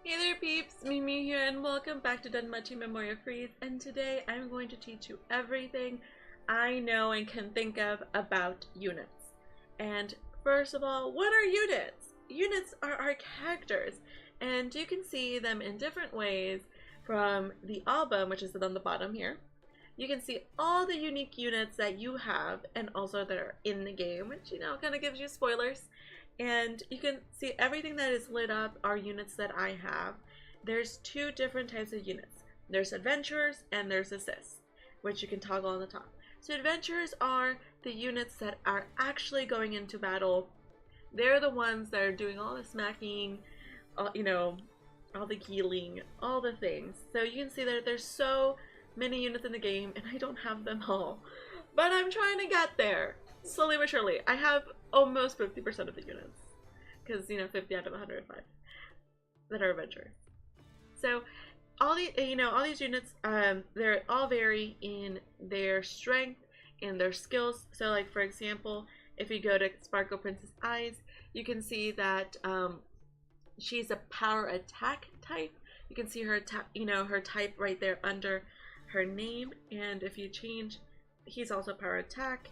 Hey there peeps, mewmew here and welcome back to Danmachi Memoria Freese, and today I'm going to teach you everything I know and can think of about units. And first of all, what are units? Units are our characters, and you can see them in different ways from the album, which is on the bottom here. You can see all the unique units that you have and also that are in the game, which kind of gives you spoilers. And you can see everything that is lit up are units that I have. There's two different types of units. There's adventurers and there's assists, which you can toggle on the top. So adventurers are the units that are actually going into battle. They're the ones that are doing all the smacking, all the healing, all the things. So you can see that there's so many units in the game and I don't have them all. But I'm trying to get there. Slowly but surely. I have almost 50% of the units. Because, 50 out of 105 that are adventurers. So, all these units, they all vary in their strength and their skills. So, like, for example, if you go to Sparkle Princess Eyes, you can see that she's a power attack type. You can see her, her type right there under her name. And if you change, he's also power attack.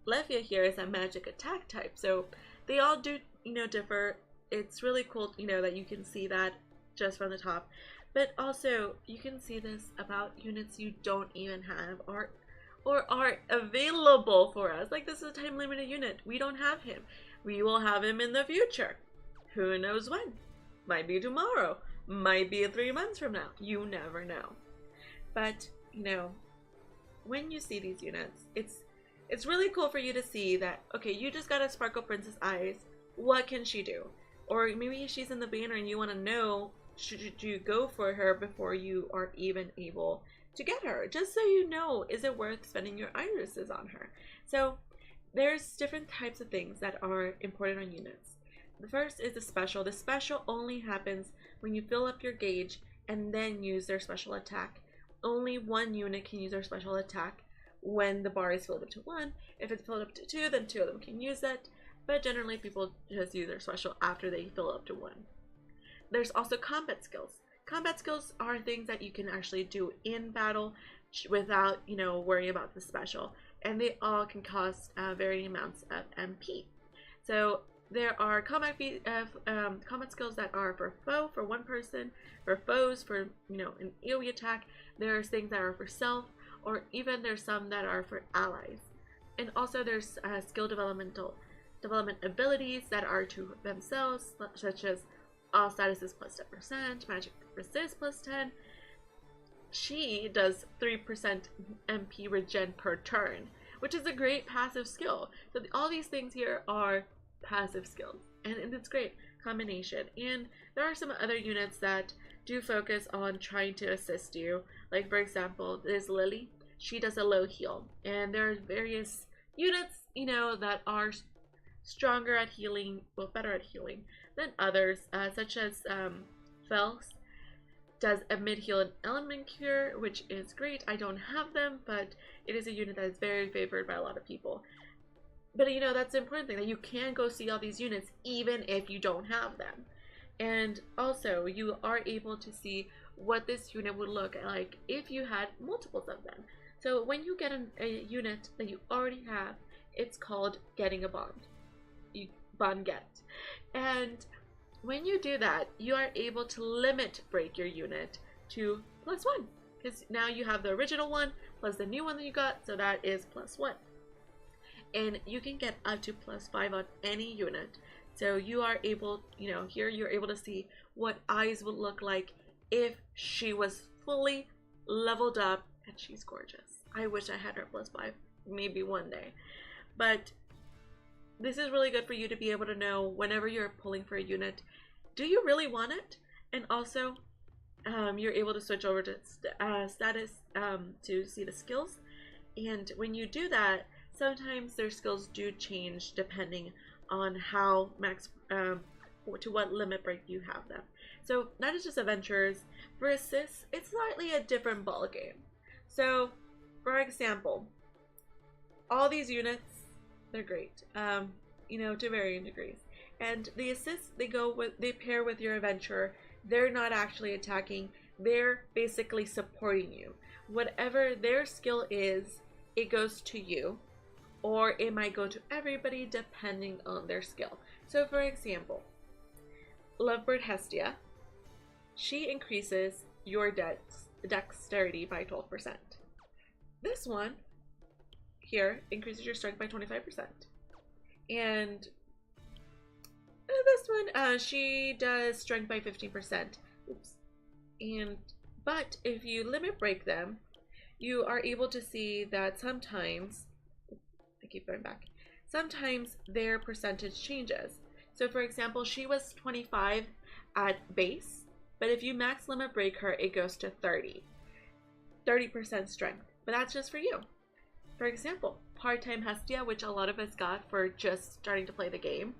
Lefia here is a magic attack type, so they all do, differ. It's really cool, that you can see that just from the top. But also, you can see this about units you don't even have or are available for us. Like, this is a time limited unit. We don't have him. We will have him in the future. Who knows when? Might be tomorrow. Might be 3 months from now. You never know. But, when you see these units, it's really cool for you to see that, okay, you just got a Sparkle Princess Eyes. What can she do? Or maybe she's in the banner and you want to know, should you go for her before you are even able to get her? Just so you know, is it worth spending your irises on her? So there's different types of things that are important on units. The first is the special. The special only happens when you fill up your gauge and then use their special attack. Only one unit can use their special attack when the bar is filled up to 1. If it's filled up to 2, then 2 of them can use it. But generally people just use their special after they fill up to 1. There's also combat skills. Combat skills are things that you can actually do in battle without, worrying about the special. And they all can cost varying amounts of MP. So there are combat skills that are for foe, for one person, for foes, for, an AoE attack. There's things that are for self, or even there's some that are for allies. And also there's skill development abilities that are to themselves, such as all statuses plus 10%, magic resist plus 10. She does 3% MP regen per turn, which is a great passive skill. So all these things here are passive skills, and it's great combination. And there are some other units that do focus on trying to assist you. Like, for example, there's Lily. She does a low heal, and there are various units, that are stronger at healing, well, better at healing than others, such as Fels does a mid heal and element cure, which is great. I don't have them, but it is a unit that is very favored by a lot of people. But that's the important thing, that you can go see all these units even if you don't have them. And also, you are able to see what this unit would look like if you had multiples of them. So when you get a unit that you already have, it's called getting a bond. You bond get. And when you do that, you are able to limit break your unit to +1. Because now you have the original one plus the new one that you got, so that is +1. And you can get up to +5 on any unit. So you are able, here you're able to see what eyes would look like if she was fully leveled up, and she's gorgeous. I wish I had her +5, maybe one day. But this is really good for you to be able to know whenever you're pulling for a unit, do you really want it? And also, you're able to switch over to status to see the skills. And when you do that, sometimes their skills do change depending on how to what limit break you have them. So that is just adventurers. For assists, it's slightly a different ball game. So, for example, all these units, they're great, to varying degrees. And the assists, they pair with your adventurer. They're not actually attacking, they're basically supporting you. Whatever their skill is, it goes to you, or it might go to everybody depending on their skill. So for example, Lovebird Hestia, she increases your dexterity by 12%. This one here increases your strength by 25%. And this one, she does strength by 15%. Oops. But if you limit break them, you are able to see that sometimes, I keep going back, sometimes their percentage changes. So for example, she was 25 at base, but if you max limit break her, it goes to 30% strength. But that's just for you. For example, Part-Time Hestia, which a lot of us got for just starting to play the game,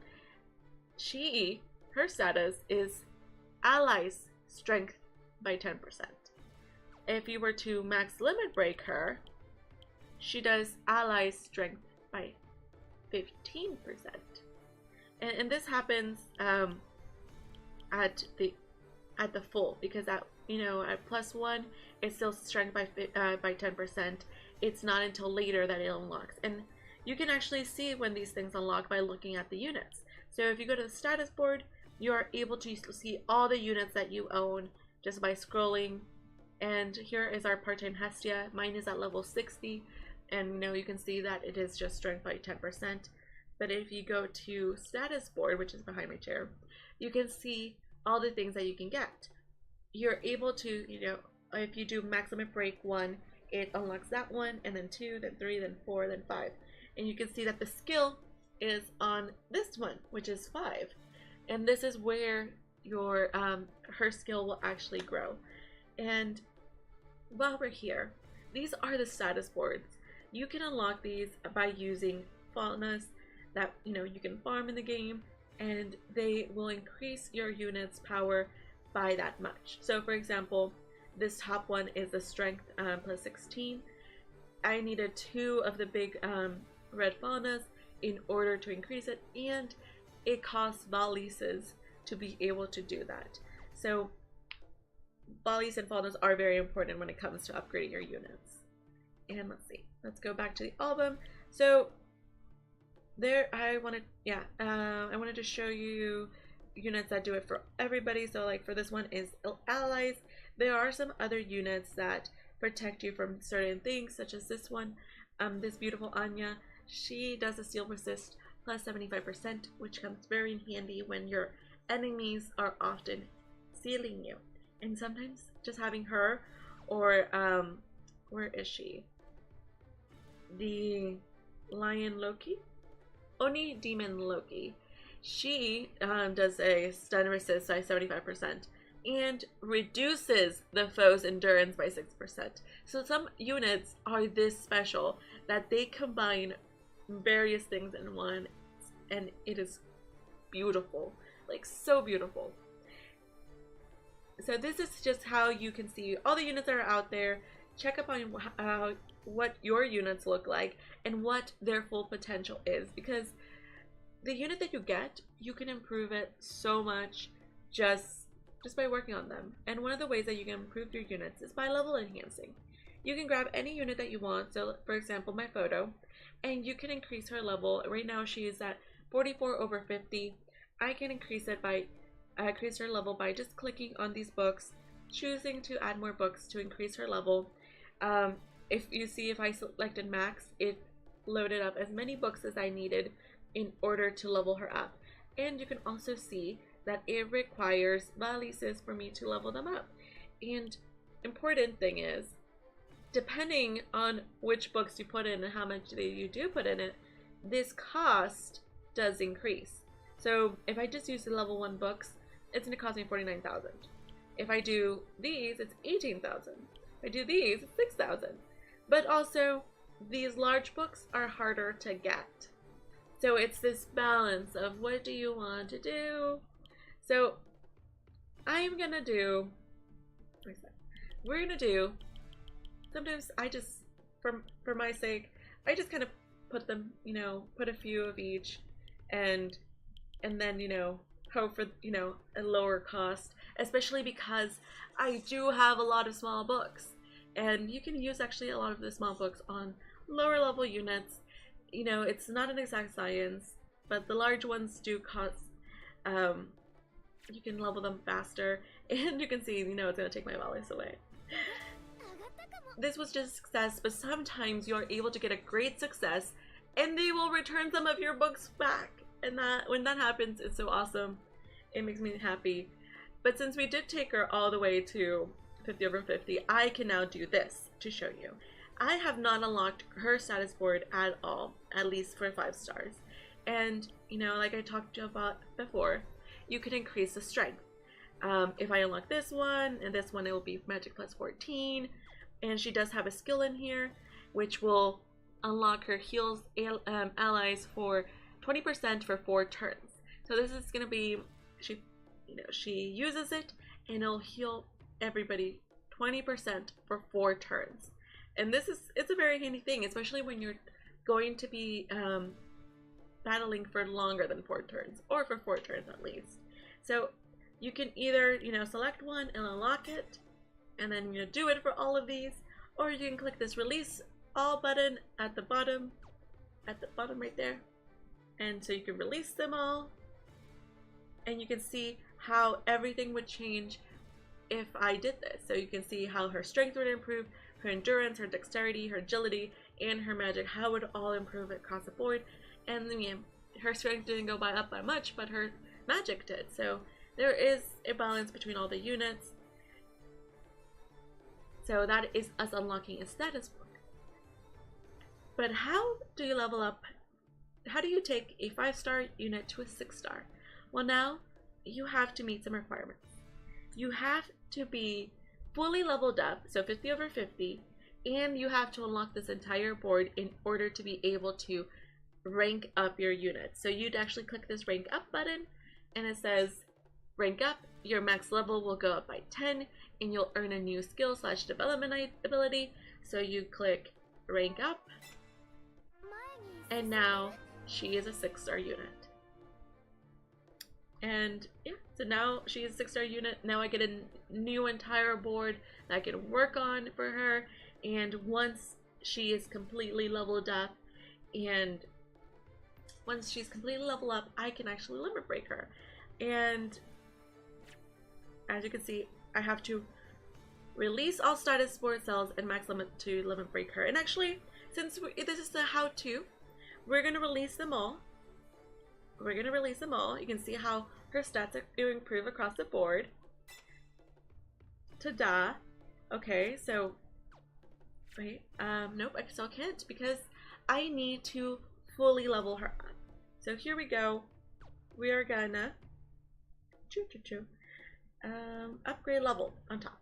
her status is allies strength by 10%. If you were to max limit break her, she does allies strength by 15%. And this happens at the full, because at +1 it's still strength by 10%. It's not until later that it unlocks, and you can actually see when these things unlock by looking at the units. So if you go to the status board, you are able to see all the units that you own just by scrolling. And here is our Part-Time Hestia. Mine is at level 60, and you can see that it is just strength by 10%. But if you go to status board, which is behind my chair, you can see all the things that you can get. You're able to, if you do max limit break 1, it unlocks that one, and then 2, then 3, then 4, then 5. And you can see that the skill is on this one, which is 5. And this is where your her skill will actually grow. And while we're here, these are the status boards. You can unlock these by using faunas that you can farm in the game, and they will increase your unit's power by that much. So for example, this top one is the strength plus 16. I needed 2 of the big red faunas in order to increase it, and it costs valises to be able to do that. So volleys and faunas are very important when it comes to upgrading your units. And let's go back to the album. So there, I wanted to show you units that do it for everybody. So like for this one is allies. There are some other units that protect you from certain things, such as this one, this beautiful Anya. She does a steel resist plus 75%, which comes very handy when your enemies are often sealing you. And sometimes just having her, or where is she? The Lion Loki? Oni Demon Loki. She does a stun resist by 75% and reduces the foe's endurance by 6%. So some units are this special that they combine various things in one, and it is beautiful, like so beautiful. So this is just how you can see all the units that are out there. Check up on what your units look like and what their full potential is, because the unit that you get, you can improve it so much just by working on them. And one of the ways that you can improve your units is by level enhancing. You can grab any unit that you want, so for example my photo, and you can increase her level. Right now she is at 44 over 50. I can increase her level by just clicking on these books, choosing to add more books to increase her level. If you see, if I selected max, it loaded up as many books as I needed in order to level her up. And you can also see that it requires valises for me to level them up. And important thing is, depending on which books you put in and how much you do put in it, this cost does increase. So if I just use the level 1 books, it's going to cost me 49,000. If I do these, it's 18,000. If I do these, it's 6,000. But also, these large books are harder to get. So it's this balance of what do you want to do. So I'm gonna do, we're gonna do, sometimes I just, for my sake, I just kind of put them, put a few of each, and and then, you know, hope for, you know, a lower cost, especially because I do have a lot of small books. And you can use actually a lot of the small books on lower level units. You know, it's not an exact science, but the large ones do cost, you can level them faster, and you can see, you know, it's going to take my values away. This was just a success, but sometimes you are able to get a great success, and they will return some of your books back. And that, when that happens, it's so awesome. It makes me happy. But since we did take her all the way to 50 over 50, I can now do this to show you. I have not unlocked her status board at all, at least for 5 stars. And, you know, like I talked about before, you can increase the strength. If I unlock this one, and this one, it will be magic plus 14. And she does have a skill in here, which will unlock her heals allies for 20% for 4 turns. So this is gonna be, she uses it, and it'll heal everybody 20% for 4 turns. And it's a very handy thing, especially when you're going to be battling for longer than 4 turns, or for 4 turns at least. So you can either, you know, select one and unlock it, and then, you know, do it for all of these, or you can click this release all button at the bottom right there, and so you can release them all, and you can see how everything would change if I did this. So you can see how her strength would improve, her endurance, her dexterity, her agility, and her magic, how it would all improve across the board. And then, yeah, her strength didn't go up by much, but her magic did. So there is a balance between all the units. So that is us unlocking a status board. But how do you level up? How do you take a 5-star unit to a 6-star? Well, now you have to meet some requirements. You have to be fully leveled up, so 50 over 50, and you have to unlock this entire board in order to be able to rank up your unit. So you'd actually click this rank up button, and it says rank up. Your max level will go up by 10, and you'll earn a new skill / development ability. So you click rank up, and now she is a 6-star unit. And yeah, so now she is a 6-star unit. Now I get a new entire board that I can work on for her. And once she is completely leveled up, and once she's completely leveled up, I can actually limit break her. And as you can see, I have to release all status board cells and max limit to limit break her. And actually, since this is the how-to, we're going to release them all. We're going to release them all. You can see how her stats improve across the board. Ta-da. Okay, so wait, nope, I still can't because I need to fully level her up. So here we go. We are gonna upgrade level on top.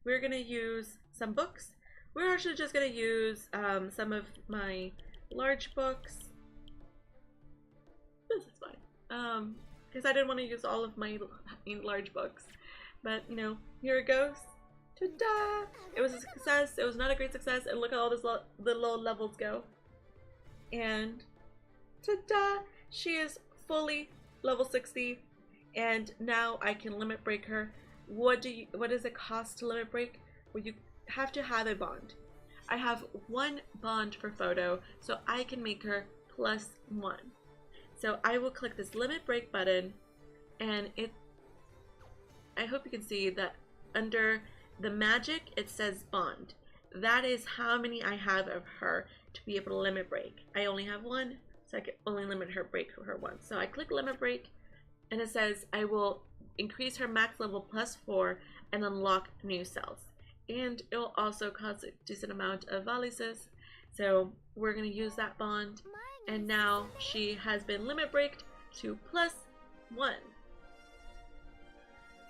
We're gonna use some books. We're actually just gonna use some of my large books. This is fine. Because I didn't want to use all of my large books. But, you know, here it goes. Ta-da! It was a success. It was not a great success. And look at all this the low levels go. And ta-da! She is fully level 60. And now I can limit break her. What does it cost to limit break? Well, you have to have a bond. I have 1 bond for photo, so I can make her +1. So I will click this limit break button, and I hope you can see that under the magic it says bond. That is how many I have of her to be able to limit break. I only have 1, so I can only limit her break her once. So I click limit break, and it says I will increase her max level +4 and unlock new cells. And it will also cost a decent amount of values. So we're going to use that bond. And now she has been limit breaked to +1.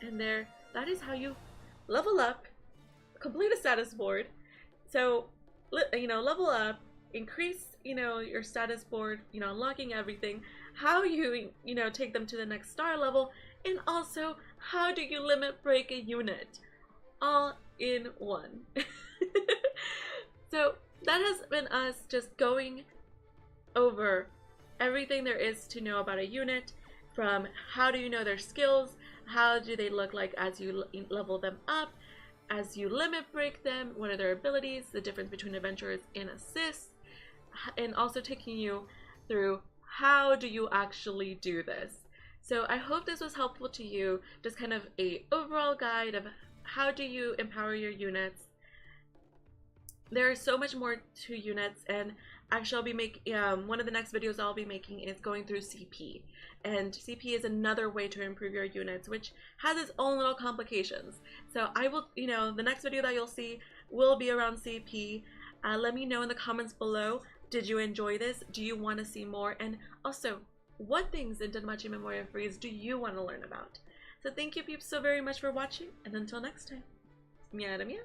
And there, that is how you level up, complete a status board. So, you know, level up, increase, you know, your status board, you know, unlocking everything, how you know, take them to the next star level, and also how do you limit break a unit, all in one. So that has been us just going over everything there is to know about a unit. from how do you know their skills, how do they look like as you level them up, as you limit break them, what are their abilities, the difference between adventurers and assists, and also taking you through how do you actually do this. So I hope this was helpful to you, just kind of a overall guide of how do you empower your units. There is so much more to units, and actually I'll be making one of the next videos I'll be making is going through CP, and CP is another way to improve your units, which has its own little complications. So I will, the next video that you'll see will be around CP. Let me know in the comments below, did you enjoy this? Do you want to see more? And also, what things in Danmachi Memoria Freese do you want to learn about? So thank you peeps so very much for watching, and until next time, meow meow.